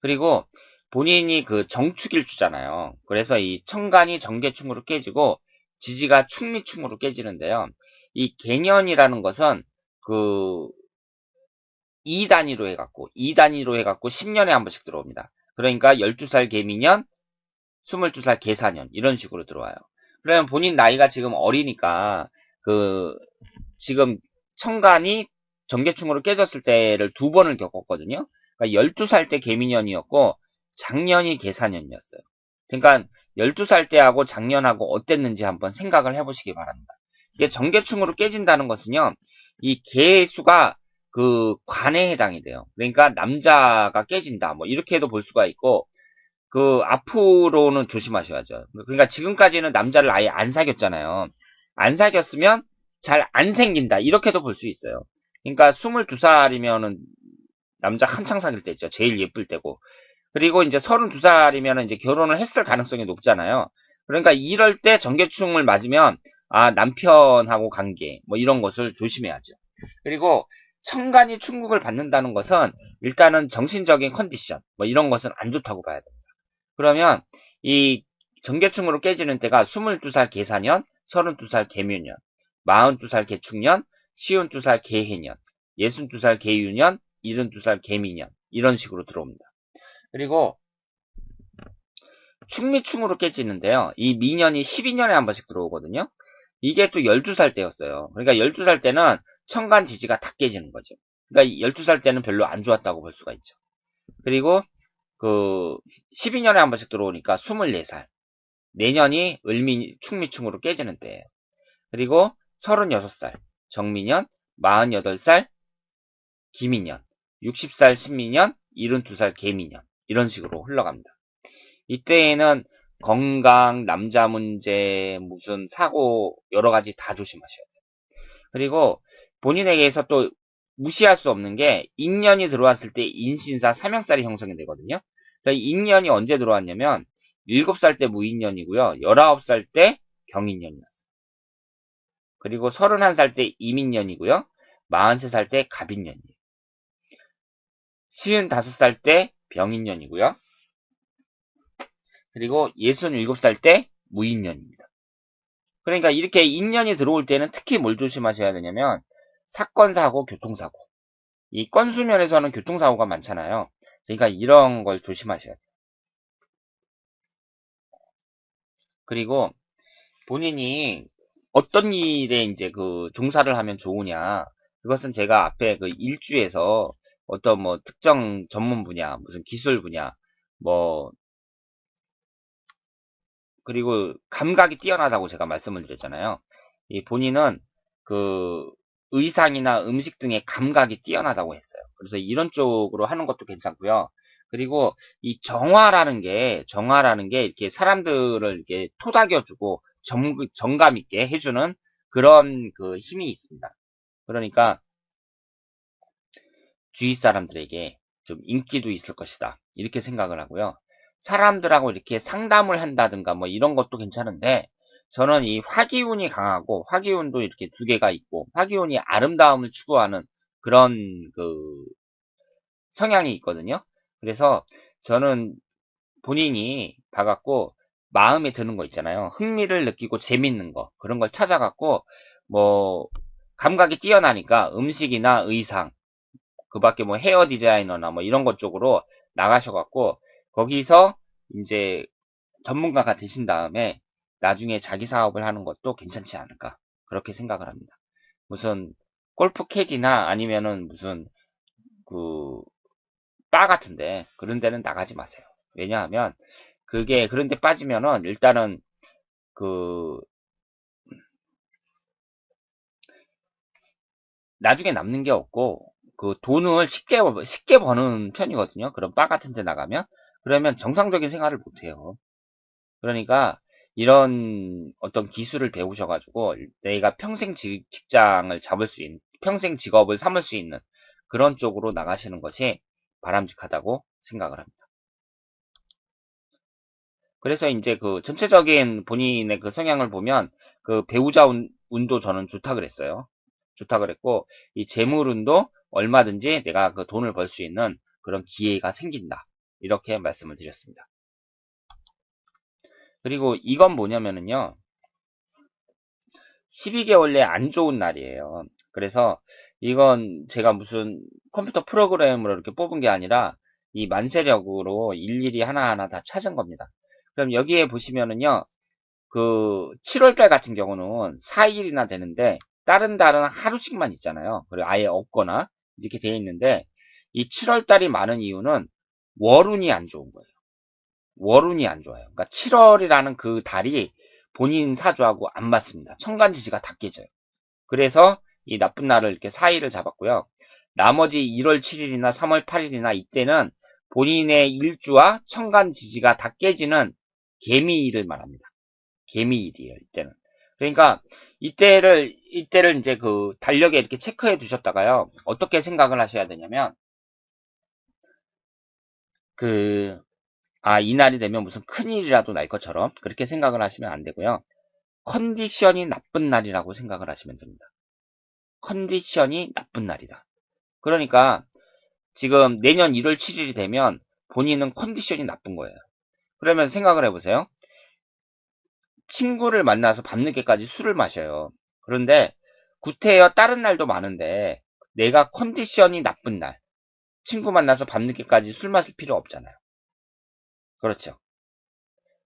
그리고 본인이 그 정축일주잖아요. 그래서 이 천간이 정계충으로 깨지고 지지가 축미충으로 깨지는데요. 이 개년이라는 것은 그 2단위로 해갖고 10년에 한 번씩 들어옵니다. 그러니까 12살 개미년, 22살 개사년 이런 식으로 들어와요. 그러면 본인 나이가 지금 어리니까 그 지금 천간이 정계충으로 깨졌을 때를 두 번을 겪었거든요. 그러니까 12살 때 개미년이었고 작년이 개사년이었어요. 그러니까 12살 때하고 작년하고 어땠는지 한번 생각을 해보시기 바랍니다. 이게 정계충으로 깨진다는 것은요. 이 개수가 그 관에 해당이 돼요. 그러니까 남자가 깨진다. 뭐 이렇게 해도 볼 수가 있고 그 앞으로는 조심하셔야죠. 그러니까 지금까지는 남자를 아예 안 사귀었잖아요. 안 사귀었으면 잘 안 생긴다. 이렇게도 볼 수 있어요. 그러니까 22살이면은 남자 한창 사귈 때죠. 제일 예쁠 때고. 그리고 이제 32살이면 이제 결혼을 했을 가능성이 높잖아요. 그러니까 이럴 때 정계충을 맞으면 아 남편하고 관계 뭐 이런 것을 조심해야죠. 그리고 천간이 충국을 받는다는 것은 일단은 정신적인 컨디션 뭐 이런 것은 안 좋다고 봐야 됩니다. 그러면 이 정계충으로 깨지는 때가 22살 개사년, 32살 개묘년, 42살 개축년, 52살 개해년, 62살 개유년, 72살 개미년 이런 식으로 들어옵니다. 그리고 축미충으로 깨지는데요. 이 미년이 12년에 한 번씩 들어오거든요. 이게 또 12살 때였어요. 그러니까 12살 때는 천간 지지가 다 깨지는 거죠. 그러니까 12살 때는 별로 안 좋았다고 볼 수가 있죠. 그리고 그 12년에 한 번씩 들어오니까 24살. 내년이 축미충으로 깨지는 때예요. 그리고 36살. 정미년, 48살 기미년, 60살 신미년, 72살 개미년 이런 식으로 흘러갑니다. 이때에는 건강, 남자 문제, 무슨 사고 여러 가지 다 조심하셔야 돼요. 그리고 본인에게서 또 무시할 수 없는 게 인년이 들어왔을 때 인신사 삼형살이 형성이 되거든요. 인년이 언제 들어왔냐면 7살 때 무인년이고요. 19살 때 경인년이었어요. 그리고 31살 때 이민년이고요. 43살 때 갑인년이에요. 55살 때 병인년이고요. 그리고 67살 때 무인년입니다. 그러니까 이렇게 인년이 들어올 때는 특히 뭘 조심하셔야 되냐면 사건, 사고, 교통사고. 이 건수면에서는 교통사고가 많잖아요. 그러니까 이런 걸 조심하셔야 돼요. 그리고 본인이 어떤 일에 이제 그 종사를 하면 좋으냐. 그것은 제가 앞에 그 일주에서 어떤 뭐 특정 전문 분야, 무슨 기술 분야, 뭐 그리고 감각이 뛰어나다고 제가 말씀을 드렸잖아요. 이 본인은 그 의상이나 음식 등의 감각이 뛰어나다고 했어요. 그래서 이런 쪽으로 하는 것도 괜찮고요. 그리고 이 정화라는 게 이렇게 사람들을 이렇게 토닥여주고 정감 있게 해주는 그런 그 힘이 있습니다. 그러니까 주위 사람들에게 좀 인기도 있을 것이다. 이렇게 생각을 하고요. 사람들하고 이렇게 상담을 한다든가 뭐 이런 것도 괜찮은데 저는 이 화기운이 강하고 화기운도 이렇게 두 개가 있고 화기운이 아름다움을 추구하는 그런 그 성향이 있거든요. 그래서 저는 본인이 봐갖고 마음에 드는 거 있잖아요. 흥미를 느끼고 재밌는 거 그런 걸 찾아갖고 뭐 감각이 뛰어나니까 음식이나 의상 그 밖에 뭐 헤어 디자이너나 뭐 이런 것 쪽으로 나가셔갖고 거기서 이제 전문가가 되신 다음에 나중에 자기 사업을 하는 것도 괜찮지 않을까 그렇게 생각을 합니다. 무슨 골프 캐디나 아니면은 무슨 그 바 같은데 그런 데는 나가지 마세요. 왜냐하면 그게 그런 데 빠지면은 일단은 그 나중에 남는 게 없고 그 돈을 쉽게 버는 편이거든요. 그런 바 같은 데 나가면 그러면 정상적인 생활을 못 해요. 그러니까 이런 어떤 기술을 배우셔가지고 내가 평생 직장을 잡을 수 있는 평생 직업을 삼을 수 있는 그런 쪽으로 나가시는 것이 바람직하다고 생각을 합니다. 그래서 이제 그 전체적인 본인의 그 성향을 보면 그 배우자 운도 저는 좋다 그랬어요. 좋다 그랬고 이 재물운도 얼마든지 내가 그 돈을 벌 수 있는 그런 기회가 생긴다. 이렇게 말씀을 드렸습니다. 그리고 이건 뭐냐면은요. 12개월 내에 안 좋은 날이에요. 그래서 이건 제가 무슨 컴퓨터 프로그램으로 이렇게 뽑은 게 아니라 이 만세력으로 일일이 하나하나 다 찾은 겁니다. 그럼 여기에 보시면은요. 그 7월달 같은 경우는 4일이나 되는데 다른 달은 하루씩만 있잖아요. 그리고 아예 없거나 이렇게 되어 있는데 이 7월달이 많은 이유는 월운이 안 좋은 거예요. 월운이 안 좋아요. 그러니까 7월이라는 그 달이 본인 사주하고 안 맞습니다. 천간지지가 다 깨져요. 그래서 이 나쁜 날을 이렇게 4일을 잡았고요. 나머지 1월 7일이나 3월 8일이나 이때는 본인의 일주와 천간지지가 다 깨지는 개미일을 말합니다. 개미일이에요, 이때는. 그러니까 이때를 이제 그 달력에 이렇게 체크해 두셨다가요. 어떻게 생각을 하셔야 되냐면 이 날이 되면 무슨 큰일이라도 날 것처럼 그렇게 생각을 하시면 안 되고요. 컨디션이 나쁜 날이라고 생각을 하시면 됩니다. 컨디션이 나쁜 날이다. 그러니까 지금 내년 1월 7일이 되면 본인은 컨디션이 나쁜 거예요. 그러면 생각을 해보세요. 친구를 만나서 밤늦게까지 술을 마셔요. 그런데 구태여 다른 날도 많은데 내가 컨디션이 나쁜 날 친구 만나서 밤늦게까지 술 마실 필요 없잖아요. 그렇죠.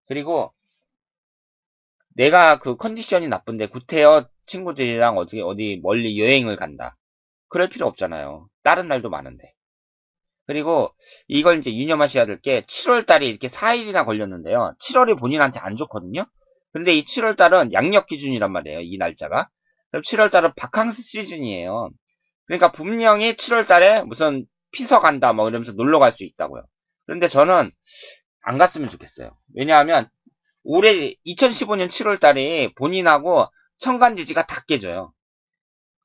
그리고 내가 그 컨디션이 나쁜데 구태여 친구들이랑 어디 멀리 여행을 간다. 그럴 필요 없잖아요. 다른 날도 많은데. 그리고 이걸 이제 유념하셔야 될 게 7월 달이 이렇게 4일이나 걸렸는데요. 7월이 본인한테 안 좋거든요. 근데 이 7월 달은 양력 기준이란 말이에요. 이 날짜가. 그럼 7월 달은 바캉스 시즌이에요. 그러니까 분명히 7월 달에 무슨 피서 간다 뭐 이러면서 놀러 갈 수 있다고요. 그런데 저는 안 갔으면 좋겠어요. 왜냐하면 올해 2015년 7월 달에 본인하고 천간지지가 다 깨져요.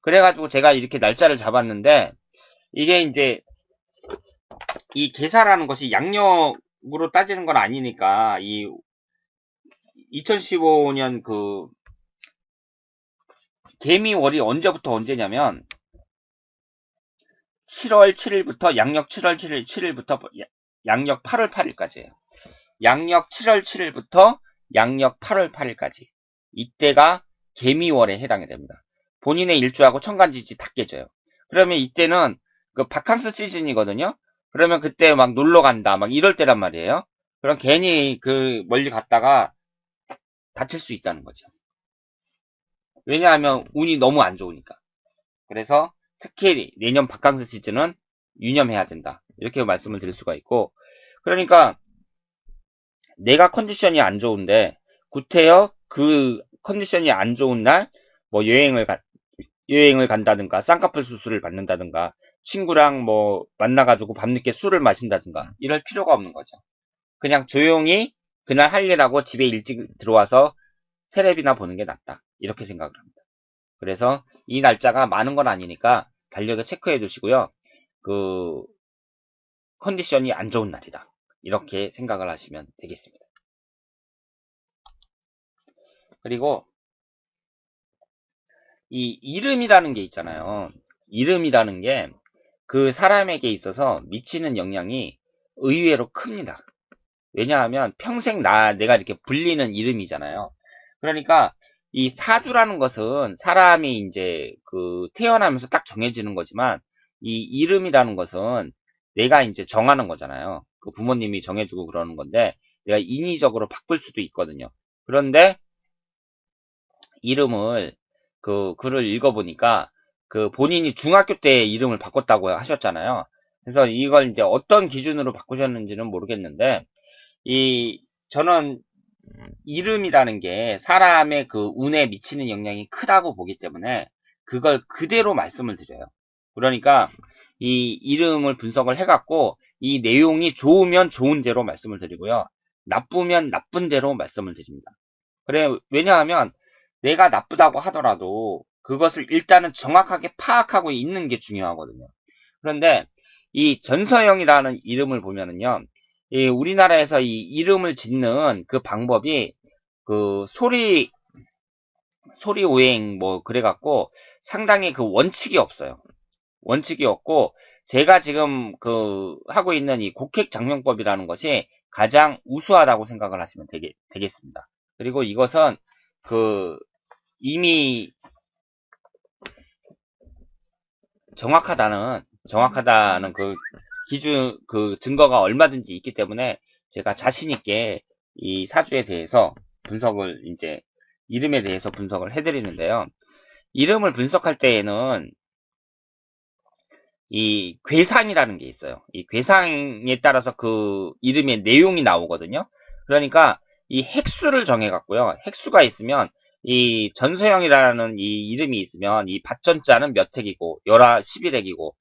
그래가지고 제가 이렇게 날짜를 잡았는데 이게 이제 이 계사라는 것이 양력으로 따지는 건 아니니까 이 2015년 그 개미월이 언제부터 언제냐면 7월 7일부터 양력 7월 7일부터 양력 8월 8일까지예요. 양력 7월 7일부터 양력 8월 8일까지. 이때가 개미월에 해당이 됩니다. 본인의 일주하고 천간지지 다 깨져요. 그러면 이때는 그 바캉스 시즌이거든요. 그러면 그때 막 놀러 간다, 막 이럴 때란 말이에요. 그럼 괜히 그 멀리 갔다가 다칠 수 있다는 거죠. 왜냐하면 운이 너무 안 좋으니까. 그래서 특히 내년 바캉스 시즌은 유념해야 된다. 이렇게 말씀을 드릴 수가 있고, 그러니까 내가 컨디션이 안 좋은데 구태여 그 컨디션이 안 좋은 날 뭐 여행을 간다든가 쌍꺼풀 수술을 받는다든가 친구랑 뭐 만나가지고 밤늦게 술을 마신다든가 이럴 필요가 없는 거죠. 그냥 조용히 그날 할 일하고 집에 일찍 들어와서 테레비나 보는 게 낫다. 이렇게 생각을 합니다. 그래서 이 날짜가 많은 건 아니니까 달력에 체크해 두시고요. 그 컨디션이 안 좋은 날이다. 이렇게 생각을 하시면 되겠습니다. 그리고 이 이름이라는 게 있잖아요. 이름이라는 게 그 사람에게 있어서 미치는 영향이 의외로 큽니다. 왜냐하면 평생 내가 이렇게 불리는 이름이잖아요. 그러니까 이 사주라는 것은 사람이 이제 그 태어나면서 딱 정해지는 거지만 이 이름이라는 것은 내가 이제 정하는 거잖아요. 그 부모님이 정해주고 그러는 건데 내가 인위적으로 바꿀 수도 있거든요. 그런데 이름을 그 글을 읽어보니까 그 본인이 중학교 때 이름을 바꿨다고 하셨잖아요. 그래서 이걸 이제 어떤 기준으로 바꾸셨는지는 모르겠는데 저는 이름이라는 게 사람의 그 운에 미치는 영향이 크다고 보기 때문에 그걸 그대로 말씀을 드려요. 그러니까 이 이름을 분석을 해갖고 이 내용이 좋으면 좋은 대로 말씀을 드리고요. 나쁘면 나쁜 대로 말씀을 드립니다. 그래, 왜냐하면 내가 나쁘다고 하더라도 그것을 일단은 정확하게 파악하고 있는 게 중요하거든요. 그런데 이 전서영이라는 이름을 보면은요, 이 우리나라에서 이 이름을 짓는 그 방법이 그 소리 오행 뭐 그래갖고 상당히 그 원칙이 없어요. 원칙이 없고 제가 지금 하고 있는 이 곡핵장명법이라는 것이 가장 우수하다고 생각을 하시면 되겠습니다. 그리고 이것은 이미 정확하다는 기준, 증거가 얼마든지 있기 때문에 제가 자신있게 이 사주에 대해서 이름에 대해서 분석을 해드리는데요. 이름을 분석할 때에는 이 괴상이라는 게 있어요. 이 괴상에 따라서 그 이름의 내용이 나오거든요. 그러니까 이 핵수를 정해갖고요. 핵수가 있으면 이 전소영이라는 이 이름이 있으면 이 밭전자는 몇 핵이고 열화 11핵이고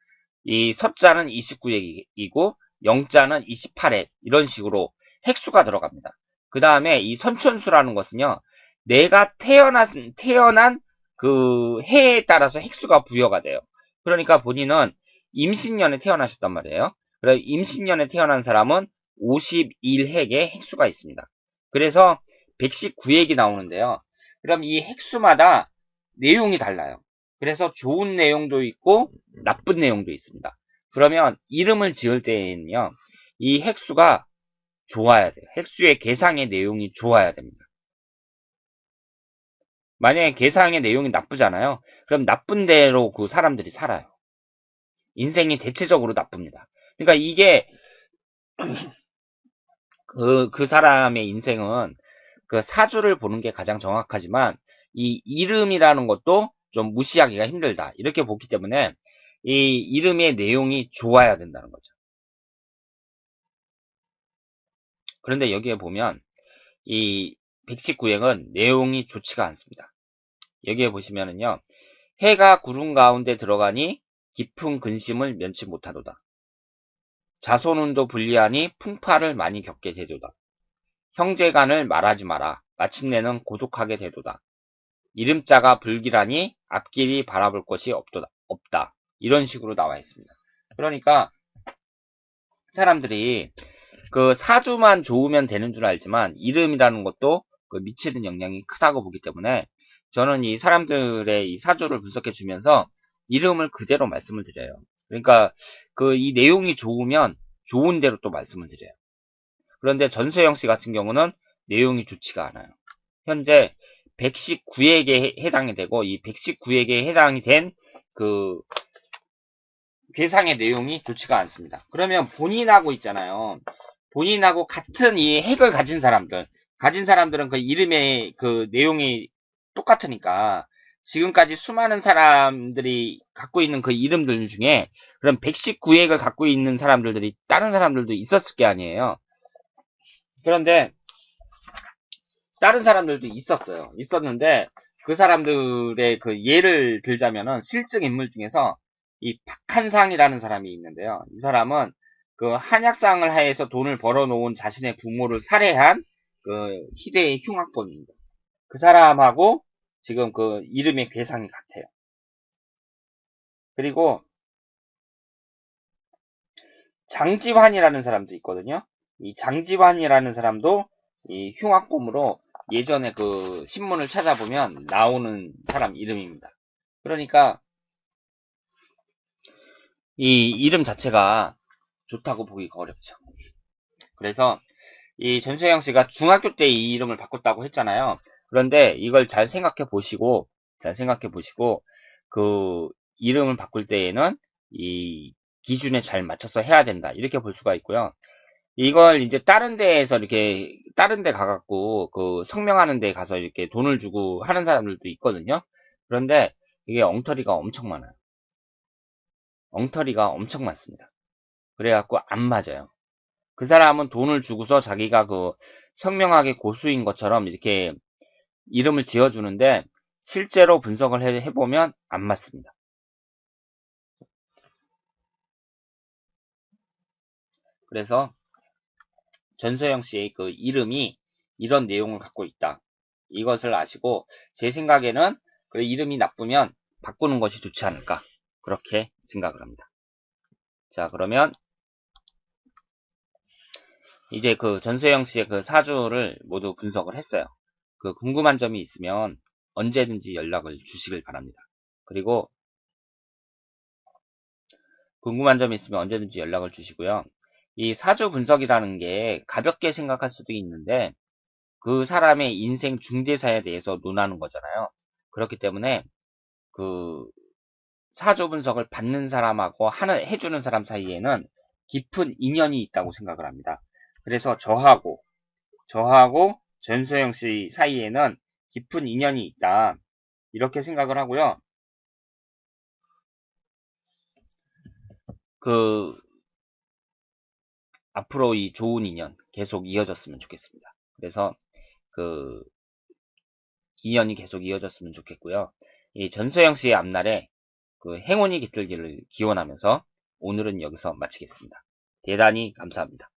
이 섭자는 29핵이고 영자는 28핵 이런 식으로 핵수가 들어갑니다. 그 다음에 이 선천수라는 것은요. 내가 태어난 그 해에 따라서 핵수가 부여가 돼요. 그러니까 본인은 임신년에 태어나셨단 말이에요. 그래서 임신년에 태어난 사람은 51핵의 핵수가 있습니다. 그래서 119핵이 나오는데요. 그럼 이 핵수마다 내용이 달라요. 그래서 좋은 내용도 있고 나쁜 내용도 있습니다. 그러면 이름을 지을 때에는요. 이 핵수가 좋아야 돼요. 핵수의 계상의 내용이 좋아야 됩니다. 만약에 계상의 내용이 나쁘잖아요. 그럼 나쁜 대로 그 사람들이 살아요. 인생이 대체적으로 나쁩니다. 그러니까 이게 그 사람의 인생은 그 사주를 보는 게 가장 정확하지만 이 이름이라는 것도 좀 무시하기가 힘들다. 이렇게 보기 때문에 이 이름의 내용이 좋아야 된다는 거죠. 그런데 여기에 보면 이 119행은 내용이 좋지가 않습니다. 여기에 보시면은요. 해가 구름 가운데 들어가니 깊은 근심을 면치 못하도다. 자손운도 불리하니 풍파를 많이 겪게 되도다. 형제간을 말하지 마라. 마침내는 고독하게 되도다. 이름자가 불길하니 앞길이 바라볼 것이 없다. 이런 식으로 나와 있습니다. 그러니까 사람들이 그 사주만 좋으면 되는 줄 알지만 이름이라는 것도 미치는 영향이 크다고 보기 때문에 저는 이 사람들의 이 사주를 분석해 주면서 이름을 그대로 말씀을 드려요. 그러니까 이 내용이 좋으면 좋은 대로 또 말씀을 드려요. 그런데 전소영 씨 같은 경우는 내용이 좋지가 않아요. 현재 119에게 해당이 되고 이 119에게 해당이 된 괴상의 내용이 좋지가 않습니다. 그러면 본인하고 있잖아요. 본인하고 같은 이 핵을 가진 사람들은 그 이름의 그 내용이 똑같으니까 지금까지 수많은 사람들이 갖고 있는 그 이름들 중에 그럼 119핵을 갖고 있는 사람들이 다른 사람들도 있었을 게 아니에요. 그런데 다른 사람들도 있었는데 그 사람들의 그 예를 들자면은 실증 인물 중에서 이 박한상이라는 사람이 있는데요. 이 사람은 그 한약상을 하에서 돈을 벌어놓은 자신의 부모를 살해한 그 희대의 흉악범입니다. 그 사람하고 지금 그 이름의 괴상이 같아요. 그리고 장지환이라는 사람도 있거든요. 이 장지환이라는 사람도 이 흉악범으로 예전에 그 신문을 찾아보면 나오는 사람 이름입니다. 그러니까 이 이름 자체가 좋다고 보기가 어렵죠. 그래서 이 전소영 씨가 중학교 때 이 이름을 바꿨다고 했잖아요. 그런데 이걸 잘 생각해 보시고 그 이름을 바꿀 때에는 이 기준에 잘 맞춰서 해야 된다. 이렇게 볼 수가 있고요. 이걸 이제 다른 데에서 이렇게 다른 데 가갖고 그 성명하는 데 가서 이렇게 돈을 주고 하는 사람들도 있거든요. 그런데 이게 엉터리가 엄청 많아요. 엉터리가 엄청 많습니다. 그래갖고 안 맞아요. 그 사람은 돈을 주고서 자기가 그 성명하게 고수인 것처럼 이렇게 이름을 지어주는데 실제로 분석을 해보면 안 맞습니다. 그래서 전소영 씨의 그 이름이 이런 내용을 갖고 있다. 이것을 아시고 제 생각에는 그래 이름이 나쁘면 바꾸는 것이 좋지 않을까 그렇게 생각을 합니다. 자 그러면 이제 그 전소영 씨의 그 사주를 모두 분석을 했어요. 그 궁금한 점이 있으면 언제든지 연락을 주시길 바랍니다. 그리고 궁금한 점 있으면 언제든지 연락을 주시고요. 이 사주 분석이라는 게 가볍게 생각할 수도 있는데 그 사람의 인생 중대사에 대해서 논하는 거잖아요. 그렇기 때문에 그 사주 분석을 받는 사람하고 해주는 사람 사이에는 깊은 인연이 있다고 생각을 합니다. 그래서 저하고 전소영 씨 사이에는 깊은 인연이 있다. 이렇게 생각을 하고요. 그 앞으로 이 좋은 인연 계속 이어졌으면 좋겠습니다. 그래서 그 인연이 계속 이어졌으면 좋겠고요. 이 전소영 씨의 앞날에 그 행운이 깃들기를 기원하면서 오늘은 여기서 마치겠습니다. 대단히 감사합니다.